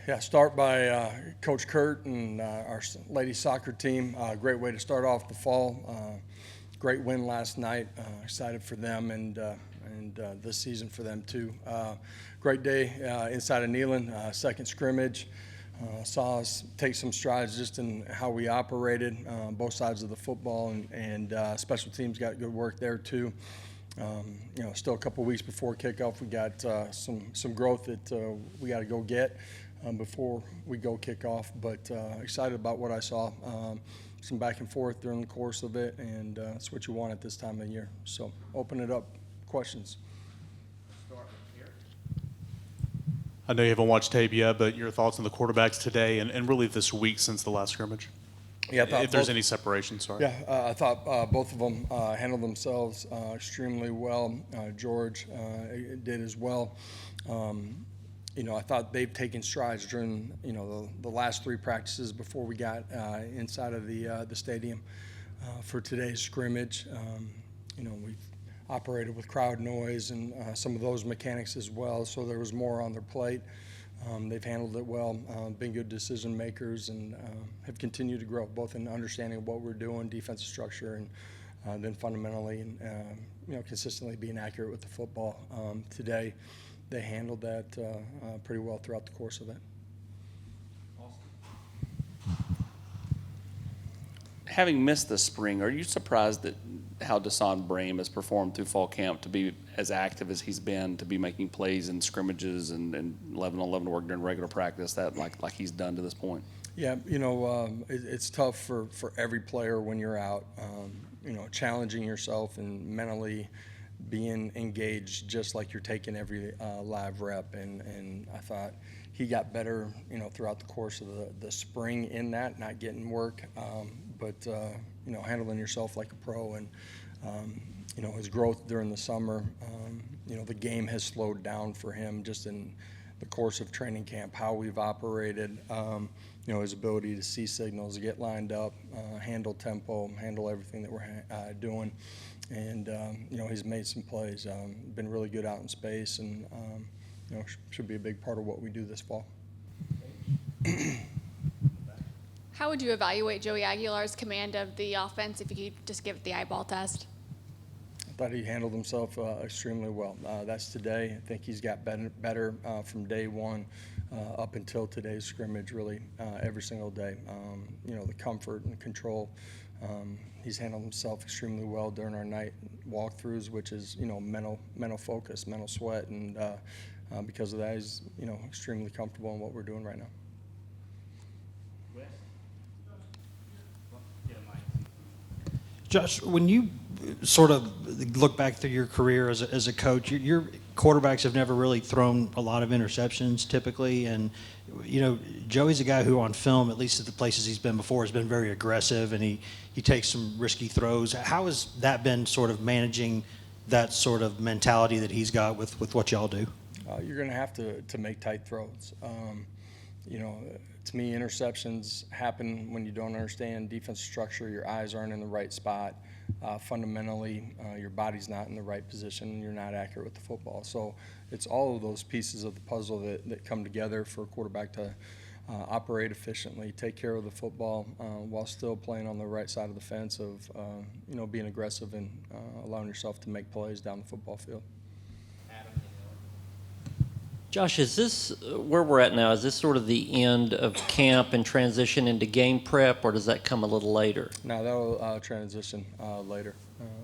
Yeah, start by Coach Kurt and our ladies soccer team. Great way to start off the fall. Great win last night. Excited for them and this season for them too. Great day inside of Neyland. Second scrimmage. Saw us take some strides just in how we operated both sides of the football, and special teams got good work there too. Still a couple weeks before kickoff, we got some growth that we got to go get before we go kick off. But excited about what I saw. Some back and forth during the course of it, and that's what you want at this time of year. So open it up. Questions? I know you haven't watched tape yet, but your thoughts on the quarterbacks today and really this week since the last scrimmage? Yeah, if there's any separation, sorry. Yeah, I thought both of them handled themselves extremely well. George did as well. I thought they've taken strides during the last three practices before we got inside of the stadium for today's scrimmage. We've operated with crowd noise and some of those mechanics as well, so there was more on their plate. They've handled it well, been good decision makers, and have continued to grow both in understanding of what we're doing, defensive structure, and then fundamentally and consistently being accurate with the football. Today, they handled that pretty well throughout the course of it. Having missed the spring, are you surprised at how Deshaun Brame has performed through fall camp to be as active as he's been, to be making plays in scrimmages and 11-on-11 work during regular practice, that like he's done to this point? Yeah, it's tough for every player when you're out, challenging yourself and mentally being engaged just like you're taking every live rep. And I thought he got better, throughout the course of the spring in that, not getting work, but handling yourself like a pro. And, his growth during the summer, the game has slowed down for him just in the course of training camp, how we've operated, his ability to see signals, get lined up, handle tempo, handle everything that we're doing. And, he's made some plays, been really good out in space, and, should be a big part of what we do this fall. How would you evaluate Joey Aguilar's command of the offense if you could just give it the eyeball test? I thought he handled himself extremely well. That's today. I think he's got better from day one up until today's scrimmage, really every single day. The comfort and control. He's handled himself extremely well during our night walkthroughs, which is, mental focus, mental sweat, and because of that, he's, extremely comfortable in what we're doing right now. Josh, when you sort of look back through your career as a coach, your quarterbacks have never really thrown a lot of interceptions typically, and Joey's a guy who on film, at least at the places he's been before, has been very aggressive, and he takes some risky throws. How has that been sort of managing that sort of mentality that he's got with what y'all do? You're going to have to make tight throws. To me, interceptions happen when you don't understand defensive structure, your eyes aren't in the right spot. Fundamentally, your body's not in the right position, and you're not accurate with the football. So it's all of those pieces of the puzzle that come together for a quarterback to operate efficiently, take care of the football while still playing on the right side of the fence of, being aggressive and allowing yourself to make plays down the football field. Josh, is this where we're at now? Is this sort of the end of camp and transition into game prep, or does that come a little later? No, that'll transition later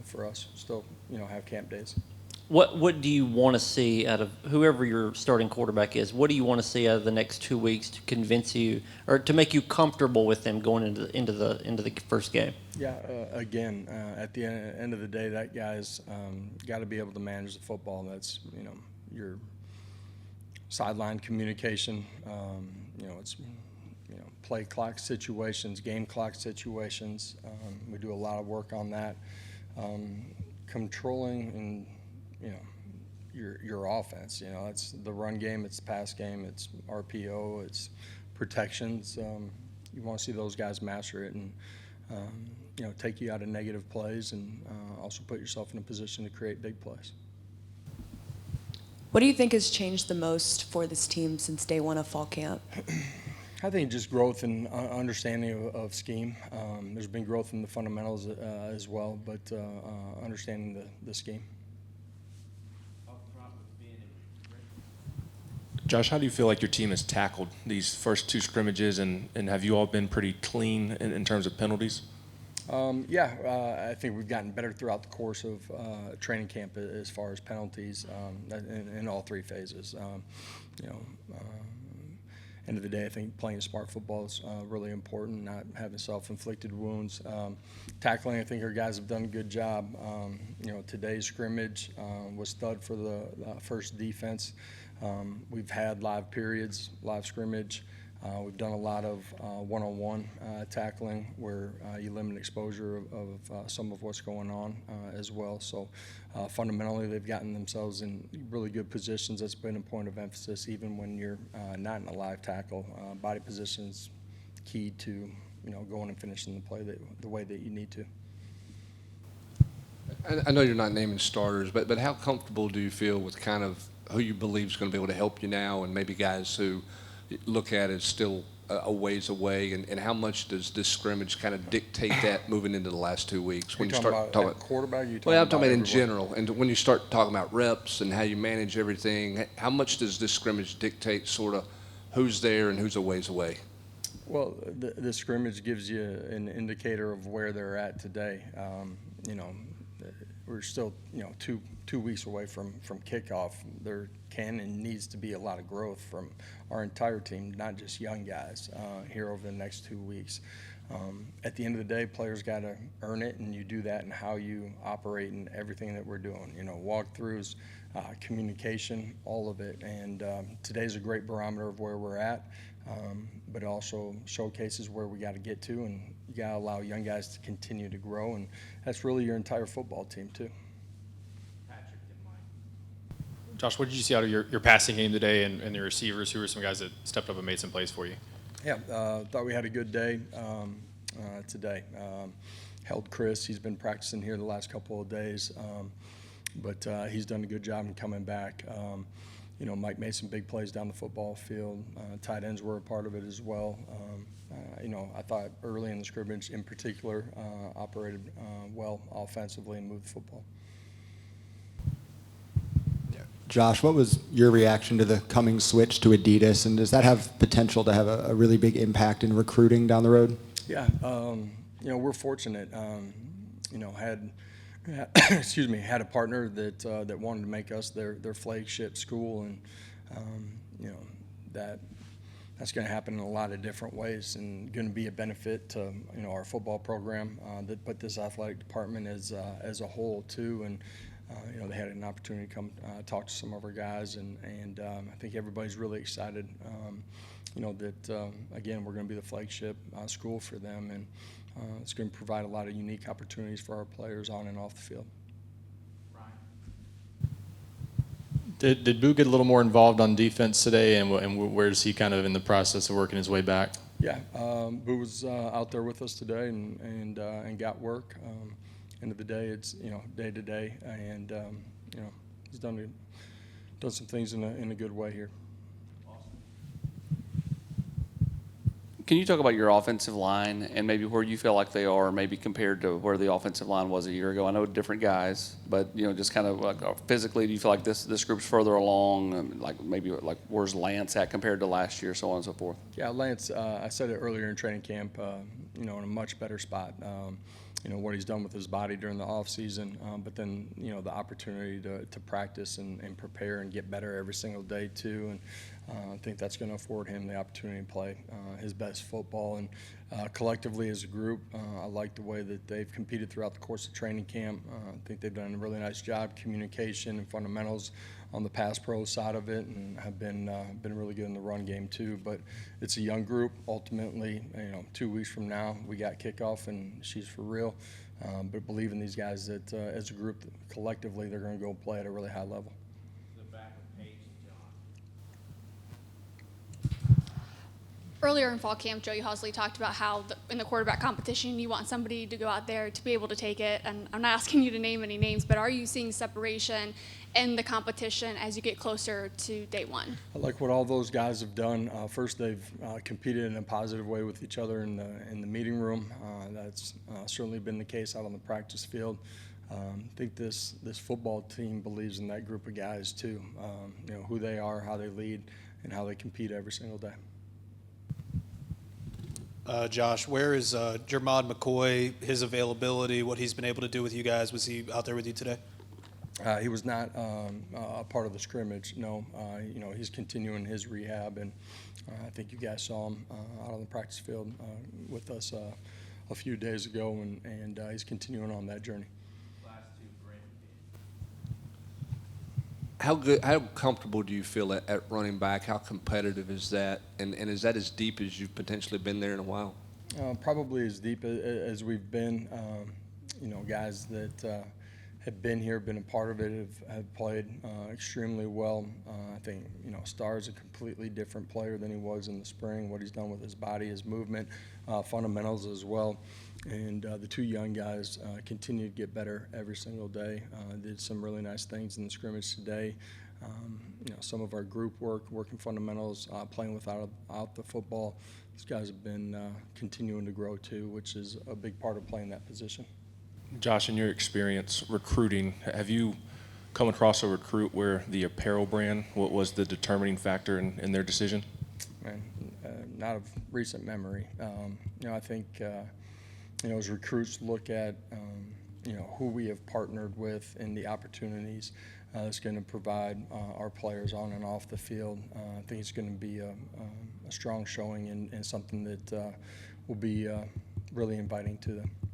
for us. Still, have camp days. What do you want to see out of whoever your starting quarterback is? What do you want to see out of the next 2 weeks to convince you or to make you comfortable with them going into the first game? Yeah, again, at the end of the day, that guy's got to be able to manage the football. That's your sideline communication. It's play clock situations, game clock situations. We do a lot of work on that. Controlling and your offense. It's the run game, it's the pass game, it's RPO, it's protections. You want to see those guys master it and take you out of negative plays and also put yourself in a position to create big plays. What do you think has changed the most for this team since day one of fall camp? I think just growth and understanding of scheme. There's been growth in the fundamentals as well, but understanding the scheme. Josh, how do you feel like your team has tackled these first 2 scrimmages, and have you all been pretty clean in terms of penalties? I think we've gotten better throughout the course of training camp as far as penalties in all 3 phases. End of the day, I think playing smart football is really important, not having self-inflicted wounds. Tackling, I think our guys have done a good job. Today's scrimmage was stud for the first defense. We've had live periods, live scrimmage. We've done a lot of one-on-one tackling where you limit exposure of some of what's going on as well. So fundamentally, they've gotten themselves in really good positions. That's been a point of emphasis even when you're not in a live tackle. Body position is key to going and finishing the play the way that you need to. I know you're not naming starters, but how comfortable do you feel with kind of who you believe is going to be able to help you now, and maybe guys who look at it still a ways away, and how much does this scrimmage kind of dictate that moving into the last 2 weeks? When you start talking about quarterback, Well, I'm talking about in general, and when you start talking about reps and how you manage everything, how much does this scrimmage dictate sort of who's there and who's a ways away? Well, the scrimmage gives you an indicator of where they're at today. We're still, 2 weeks away from kickoff. There can and needs to be a lot of growth from our entire team, not just young guys, here over the next 2 weeks. At the end of the day, players got to earn it, and you do that in how you operate in everything that we're doing. Walkthroughs, communication, all of it. And today's a great barometer of where we're at, but it also showcases where we got to get to, and you got to allow young guys to continue to grow, and that's really your entire football team too. Josh, what did you see out of your passing game today and your receivers? Who were some guys that stepped up and made some plays for you? Yeah, thought we had a good day today. Held Chris. He's been practicing here the last couple of days, but he's done a good job in coming back. Mike made some big plays down the football field. Tight ends were a part of it as well. I thought early in the scrimmage in particular operated well offensively and moved the football. Josh, what was your reaction to the coming switch to Adidas, and does that have potential to have a really big impact in recruiting down the road? Yeah, we're fortunate. Had had a partner that wanted to make us their flagship school, and that's going to happen in a lot of different ways, and going to be a benefit to our football program, but this athletic department as a whole too, and. They had an opportunity to come talk to some of our guys, and I think everybody's really excited, that, again, we're going to be the flagship school for them, and it's going to provide a lot of unique opportunities for our players on and off the field. Did Boo get a little more involved on defense today, and where is he kind of in the process of working his way back? Yeah, Boo was out there with us today and got work. End of the day, it's day to day, and he's done some things in a good way here. Can you talk about your offensive line and maybe where you feel like they are, maybe compared to where the offensive line was a year ago? I know different guys, but just kind of like physically, do you feel like this group's further along? Maybe where's Lance at compared to last year, so on and so forth? Yeah, Lance, I said it earlier in training camp. In a much better spot. What he's done with his body during the off season, but then the opportunity to practice and prepare and get better every single day too, and I think that's going to afford him the opportunity to play his best football. And collectively as a group, I like the way that they've competed throughout the course of training camp. I think they've done a really nice job, communication and fundamentals on the pass pro side of it, and have been really good in the run game too. But it's a young group. Ultimately, 2 weeks from now we got kickoff and she's for real. But believe in these guys that as a group, collectively, they're going to go play at a really high level. Earlier in fall camp, Joey Hosley talked about how in the quarterback competition, you want somebody to go out there to be able to take it. And I'm not asking you to name any names, but are you seeing separation in the competition as you get closer to day one? I like what all those guys have done. First, they've competed in a positive way with each other in the meeting room. That's certainly been the case out on the practice field. I think this football team believes in that group of guys too. Who they are, how they lead, and how they compete every single day. Josh, where is Jermod McCoy, his availability, what he's been able to do with you guys? Was he out there with you today? He was not a part of the scrimmage, no. He's continuing his rehab, and I think you guys saw him out on the practice field with us a few days ago, and he's continuing on that journey. How comfortable do you feel at running back? How competitive is that? And is that as deep as you've potentially been there in a while? Probably as deep as we've been. Guys that have been here, been a part of it, have played extremely well. I think, Starr's a completely different player than he was in the spring, what he's done with his body, his movement, fundamentals as well. And the two young guys continue to get better every single day. Did some really nice things in the scrimmage today. Some of our group work, working fundamentals, playing without the football. These guys have been continuing to grow too, which is a big part of playing that position. Josh, in your experience recruiting, have you come across a recruit where the apparel brand was the determining factor in their decision? Man, not of recent memory. I think, as recruits look at, who we have partnered with and the opportunities that's going to provide our players on and off the field, I think it's going to be a strong showing and something that will be really inviting to them.